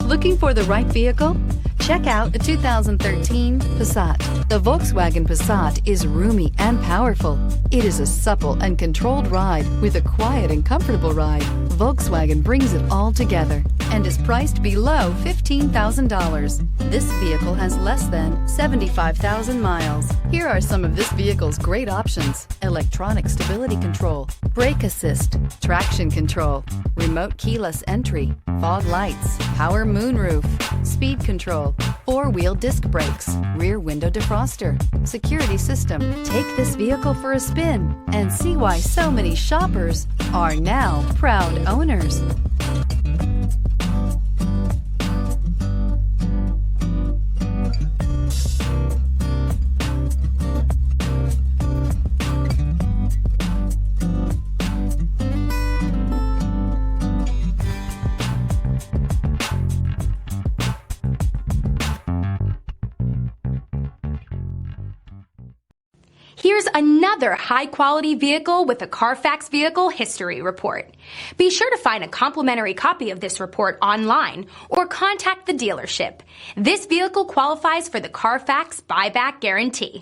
Looking for the right vehicle? Check out the 2013 Passat. The Volkswagen Passat is roomy and powerful. It is a supple and controlled ride with a quiet and comfortable ride. Volkswagen brings it all together and is priced below $15,000. This vehicle has less than 75,000 miles. Here are some of this vehicle's great options: electronic stability control, brake assist, traction control, remote keyless entry, fog lights, power moonroof, speed control, four-wheel disc brakes, rear window defroster, security system. Take this vehicle for a spin and see why so many shoppers are now proud owners. Here's another high-quality vehicle with a Carfax Vehicle History Report. Be sure to find a complimentary copy of this report online or contact the dealership. This vehicle qualifies for the Carfax Buyback Guarantee.